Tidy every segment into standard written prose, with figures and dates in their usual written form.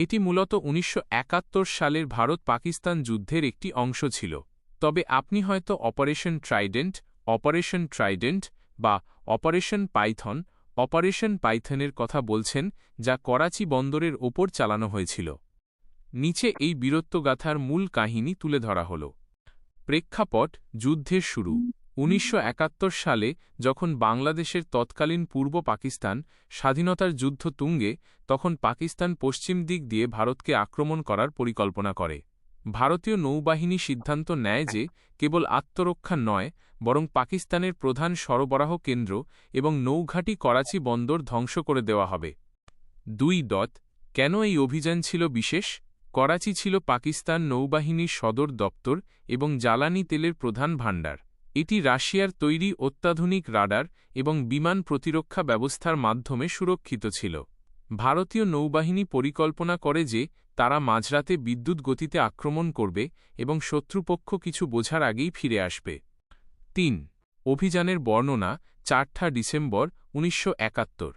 এটি মূলত ১৯৭১ সালের ভারত-পাকিস্তান যুদ্ধের একটি অংশ ছিল। তবে আপনি হয়তো অপারেশন ট্রাইডেন্ট বা অপারেশন পাইথনের কথা বলছেন, যা করাচি বন্দরের ওপর চালানো হয়েছিল। নিচে এই বীরত্বগাথার মূল কাহিনী তুলে ধরা হল। প্রেক্ষাপট: যুদ্ধের শুরু। ১৯৭১ সালে যখন বাংলাদেশের তৎকালীন পূর্ব পাকিস্তান স্বাধীনতার যুদ্ধ তুঙ্গে, তখন পাকিস্তান পশ্চিম দিক দিয়ে ভারতকে আক্রমণ করার পরিকল্পনা করে। ভারতীয় নৌবাহিনী সিদ্ধান্ত নেয় যে কেবল আত্মরক্ষা নয়, বরং পাকিস্তানের প্রধান সরবরাহ কেন্দ্র এবং নৌঘাঁটি করাচি বন্দর ধ্বংস করে দেওয়া হবে। 2. কেন এই অভিযান ছিল বিশেষ? করাচি ছিল পাকিস্তান নৌবাহিনীর সদর দপ্তর এবং জ্বালানি তেলের প্রধান ভাণ্ডার। এটি রাশিয়ার তৈরি অত্যাধুনিক রাডার এবং বিমান প্রতিরক্ষা ব্যবস্থার মাধ্যমে সুরক্ষিত ছিল। ভারতীয় নৌবাহিনী পরিকল্পনা করে যে তারা মাঝরাতে বিদ্যুৎ গতিতে আক্রমণ করবে এবং শত্রুপক্ষ কিছু বোঝার আগেই ফিরে আসবে। 3. অভিযানের বর্ণনা। 4 ডিসেম্বর ১৯৭১।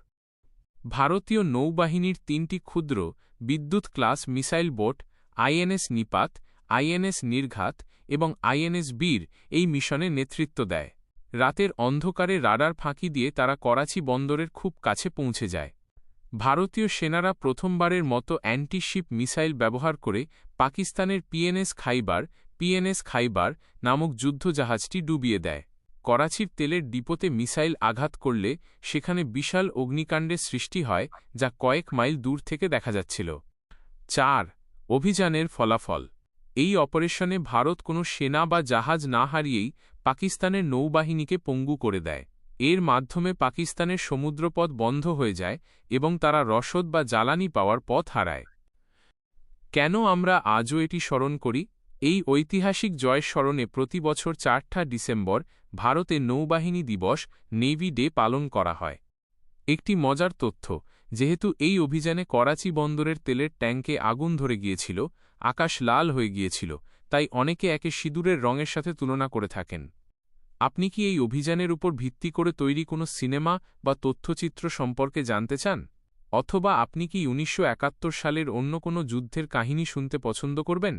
ভারতীয় নৌবাহিনীর 3টি ক্ষুদ্র বিদ্যুৎ ক্লাস মিসাইল বোট আইএনএস নিপাত, আইএনএস নির্ঘাত এবং আইএনএস বীর এই মিশনে নেতৃত্ব দেয়। রাতের অন্ধকারে রাডার ফাঁকি দিয়ে তারা করাচি বন্দরের খুব কাছে পৌঁছে যায়। ভারতীয় সেনারা প্রথমবারের মতো অ্যান্টি-শিপ মিসাইল ব্যবহার করে পাকিস্তানের পিএনএস খাইবার নামক যুদ্ধজাহাজটি ডুবিয়ে দেয়। করাচির তেলের ডিপোতে মিসাইল আঘাত করলে সেখানে বিশাল অগ্নিকাণ্ডের সৃষ্টি হয়, যা কয়েক মাইল দূর থেকে দেখা যাচ্ছিল। 4. অভিযানের ফলাফল। এই অপারেশনে ভারত কোনো সেনা বা জাহাজ না হারিয়েই পাকিস্তানের নৌবাহিনীকে পঙ্গু করে দেয়। এর মাধ্যমে পাকিস্তানের সমুদ্রপথ বন্ধ হয়ে যায় এবং তারা রসদ বা জ্বালানি পাওয়ার পথ হারায়। কেন আমরা আজও এটি স্মরণ করি? এই ঐতিহাসিক জয়ের স্মরণে প্রতি বছর 4 ডিসেম্বর ভারতে নৌবাহিনী দিবস নেভি ডে পালন করা হয়। একটি মজার তথ্য: যেহেতু এই অভিযানে করাচি বন্দরের তেলের ট্যাঙ্কে আগুন ধরে গিয়েছিল, আকাশ লাল হয়ে গিয়েছিল, তাই অনেকে একে সিঁদুরের রঙের সাথে তুলনা করে থাকেন। আপনি কি এই অভিযানের উপর ভিত্তি করে তৈরি কোনো সিনেমা বা তথ্যচিত্র সম্পর্কে জানতে চান? অথবা আপনি কি ১৯৭১ সালের অন্য কোনো যুদ্ধের কাহিনী শুনতে পছন্দ করবেন?